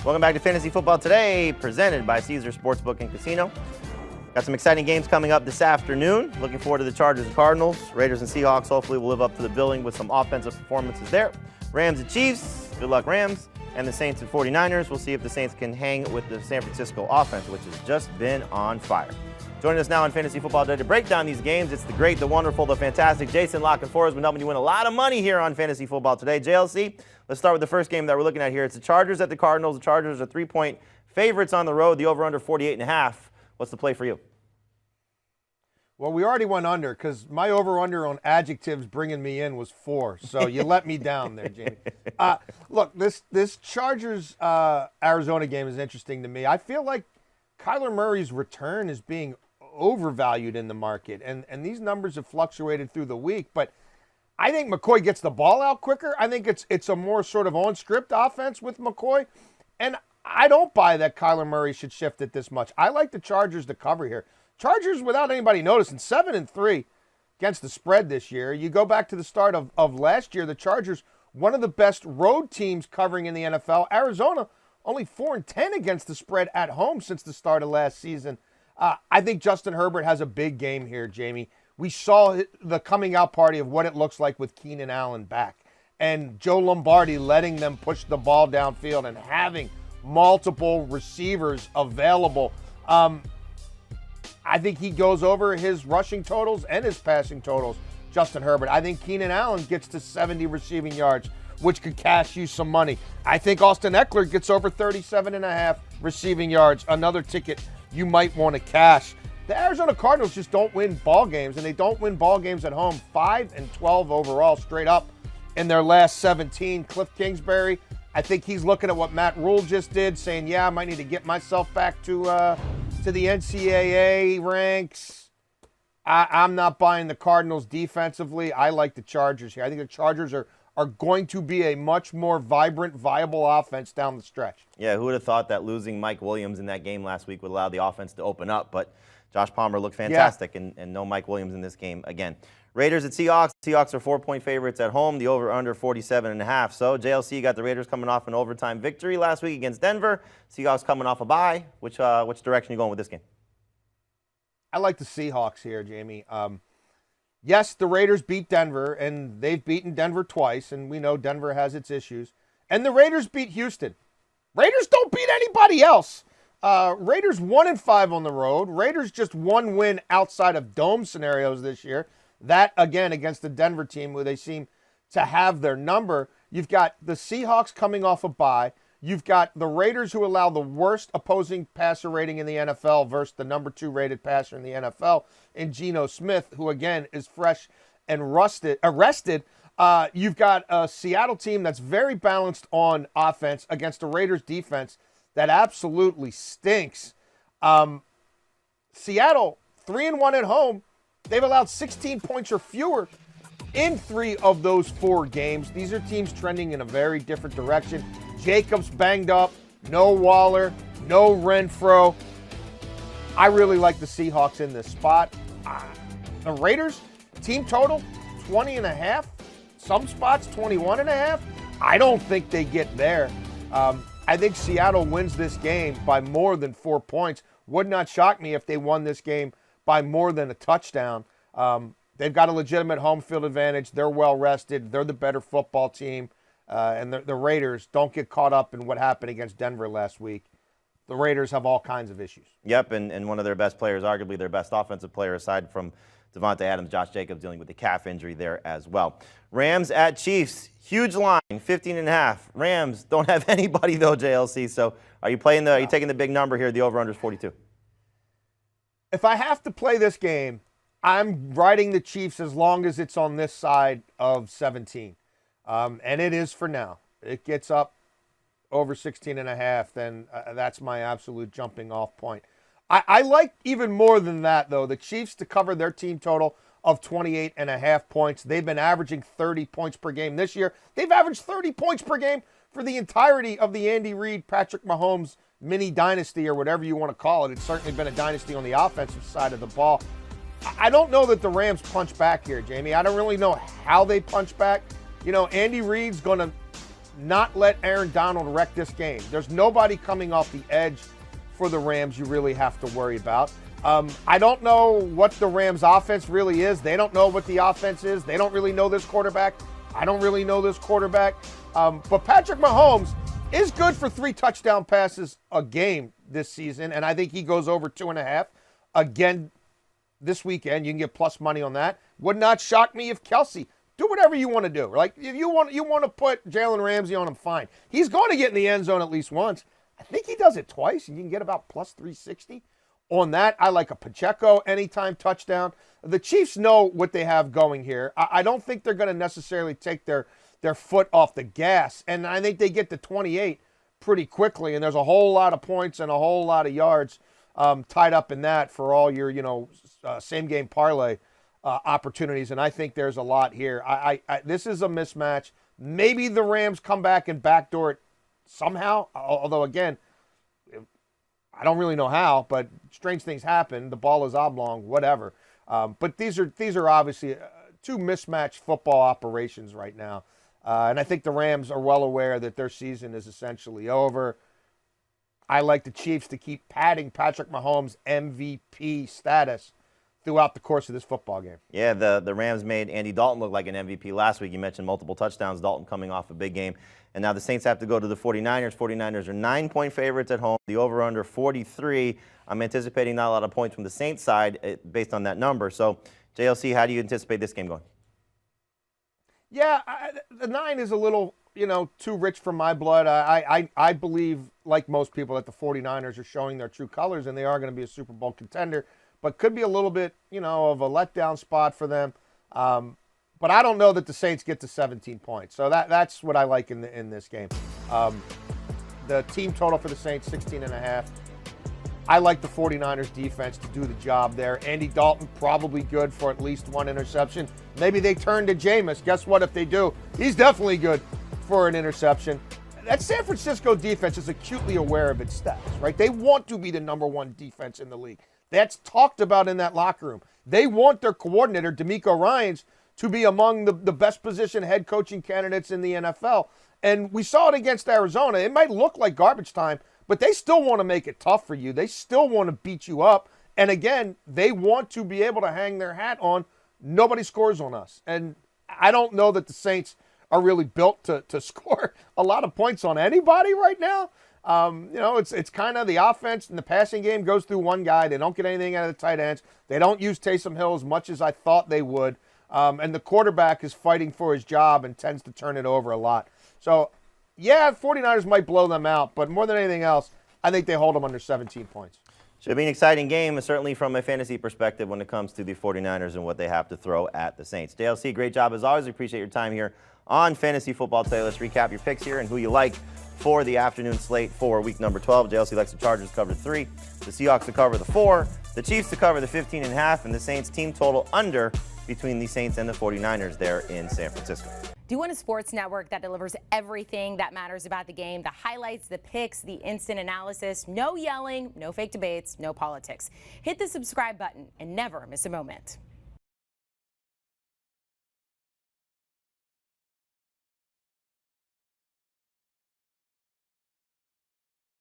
Welcome back to Fantasy Football Today, presented by Caesar Sportsbook and Casino. Got some exciting games coming up this afternoon. Looking forward to the Chargers and Cardinals. Raiders and Seahawks hopefully will live up to the billing with some offensive performances there. Rams and Chiefs, good luck Rams. And the Saints and 49ers, we'll see if the Saints can hang with the San Francisco offense, which has just been on fire. Joining us now on Fantasy Football Today to break down these games, it's the great, the wonderful, the fantastic Jason La Canfora has been helping you win a lot of money here on Fantasy Football Today. JLC, let's start with the first game that we're looking at here. It's the Chargers at the Cardinals. The Chargers are 3-point favorites on the road. The over-under 48.5. What's the play for you? Well, we already went under because my over-under on adjectives bringing me in was 4. So you let me down there, Jamie. Look, this Chargers-Arizona game is interesting to me. I feel like Kyler Murray's return is being overvalued in the market, and these numbers have fluctuated through the week. But I think McCoy gets the ball out quicker. I think it's a more sort of on-script offense with McCoy. And I don't buy that Kyler Murray should shift it this much. I like the Chargers to cover here. Chargers, without anybody noticing, 7-3 against the spread this year. You go back to the start of last year, the Chargers, one of the best road teams covering in the NFL. Arizona, only 4-10 against the spread at home since the start of last season. I think Justin Herbert has a big game here, Jamie. We saw the coming out party of what it looks like with Keenan Allen back. And Joe Lombardi letting them push the ball downfield and having multiple receivers available. I think he goes over his rushing totals and his passing totals, Justin Herbert. I think Keenan Allen gets to 70 receiving yards, which could cash you some money. I think Austin Eckler gets over 37.5 receiving yards, another ticket you might want to cash. The Arizona Cardinals just don't win ball games, and they don't win ball games at home. 5-12 overall straight up in their last 17. Cliff Kingsbury, I think he's looking at what Matt Rule just did, saying, yeah, I might need to get myself back to the NCAA ranks. I'm not buying the Cardinals defensively. I like the Chargers here. I think the Chargers are going to be a much more vibrant, viable offense down the stretch. Yeah, who would have thought that losing Mike Williams in that game last week would allow the offense to open up? But Josh Palmer looked fantastic, and no Mike Williams in this game again. Raiders at Seahawks. Seahawks are 4-point favorites at home. The over-under 47.5. So JLC got the Raiders coming off an overtime victory last week against Denver. Seahawks coming off a bye. Which direction are you going with this game? I like the Seahawks here, Jamie. Yes, the Raiders beat Denver, and they've beaten Denver twice, and we know Denver has its issues. And the Raiders beat Houston. Raiders don't beat anybody else. Raiders 1-5 on the road. Raiders just one win outside of dome scenarios this year. That, again, against the Denver team where they seem to have their number. You've got the Seahawks coming off a bye. You've got the Raiders who allow the worst opposing passer rating in the NFL versus the number 2 rated passer in the NFL in Geno Smith, who, again, is fresh and arrested. You've got a Seattle team that's very balanced on offense against a Raiders defense that absolutely stinks. Seattle, 3-1 at home. They've allowed 16 points or fewer in 3 of those 4 games. These are teams trending in a very different direction. Jacobs banged up, no Waller, no Renfro. I really like the Seahawks in this spot. The Raiders, team total, 20.5. Some spots, 21.5. I don't think they get there. I think Seattle wins this game by more than 4 points. Would not shock me if they won this game by more than a touchdown. They've got a legitimate home field advantage. They're well rested. They're the better football team. And the Raiders, don't get caught up in what happened against Denver last week. The Raiders have all kinds of issues. Yep, and one of their best players, arguably their best offensive player aside from Devontae Adams, Josh Jacobs dealing with the calf injury there as well. Rams at Chiefs, huge line, 15.5. Rams don't have anybody though, JLC. So are you taking the big number here? The over-under is 42. If I have to play this game, I'm riding the Chiefs as long as it's on this side of 17. And it is for now. It gets up over 16.5, then that's my absolute jumping off point. I like even more than that, though, the Chiefs to cover their team total of 28.5 points. They've been averaging 30 points per game this year. They've averaged 30 points per game for the entirety of the Andy Reid, Patrick Mahomes mini dynasty, or whatever you want to call it. It's certainly been a dynasty on the offensive side of the ball. I don't know that the Rams punch back here, Jamie. I don't really know how they punch back. You know, Andy Reid's going to not let Aaron Donald wreck this game. There's nobody coming off the edge for the Rams you really have to worry about. I don't know what the Rams offense really is. They don't know what the offense is. They don't really know this quarterback. I don't really know this quarterback. But Patrick Mahomes is good for 3 touchdown passes a game this season, and I think he goes over 2.5 again this weekend. You can get plus money on that. Would not shock me if Kelsey, do whatever you want to do. Like, if you want to put Jalen Ramsey on him, fine. He's going to get in the end zone at least once. I think he does it twice, and you can get about plus 360 on that. I like a Pacheco anytime touchdown. The Chiefs know what they have going here. I don't think they're going to necessarily take their foot off the gas, and I think they get to 28 pretty quickly, and there's a whole lot of points and a whole lot of yards tied up in that for all your, same-game parlay opportunities, and I think there's a lot here. This is a mismatch. Maybe the Rams come back and backdoor it somehow, although, again, I don't really know how, but strange things happen. The ball is oblong, whatever. But these are obviously 2 mismatched football operations right now. And I think the Rams are well aware that their season is essentially over. I like the Chiefs to keep padding Patrick Mahomes' MVP status throughout the course of this football game. Yeah, the Rams made Andy Dalton look like an MVP last week. You mentioned multiple touchdowns, Dalton coming off a big game. And now the Saints have to go to the 49ers. 49ers are 9-point favorites at home. The over-under 43. I'm anticipating not a lot of points from the Saints side based on that number. So, JLC, how do you anticipate this game going? Yeah, the 9 is a little, too rich for my blood. I believe, like most people, that the 49ers are showing their true colors, and they are going to be a Super Bowl contender, but could be a little bit, of a letdown spot for them. But I don't know that the Saints get to 17 points. So that's what I like in this game. The team total for the Saints, 16.5. I like the 49ers defense to do the job there. Andy Dalton probably good for at least 1 interception. Maybe they turn to Jameis. Guess what? If they do, he's definitely good for an interception. That San Francisco defense is acutely aware of its stats, right? They want to be the #1 defense in the league. That's talked about in that locker room. They want their coordinator, DeMeco Ryans, to be among the best position head coaching candidates in the NFL. And we saw it against Arizona. It might look like garbage time, but they still want to make it tough for you. They still want to beat you up. And again, they want to be able to hang their hat on nobody scores on us. And I don't know that the Saints are really built to score a lot of points on anybody right now. It's kind of the offense and the passing game goes through one guy. They don't get anything out of the tight ends. They don't use Taysom Hill as much as I thought they would. And the quarterback is fighting for his job and tends to turn it over a lot. So, yeah, 49ers might blow them out, but more than anything else, I think they hold them under 17 points. Should be an exciting game, certainly from a fantasy perspective when it comes to the 49ers and what they have to throw at the Saints. JLC, great job as always. We appreciate your time here on Fantasy Football Today. Let's recap your picks here and who you like for the afternoon slate for week number 12. JLC likes the Chargers to cover 3, the Seahawks to cover the 4, the Chiefs to cover the 15.5, and the Saints team total under between the Saints and the 49ers there in San Francisco. Do you want a sports network that delivers everything that matters about the game? The highlights, the picks, the instant analysis, no yelling, no fake debates, no politics. Hit the subscribe button and never miss a moment.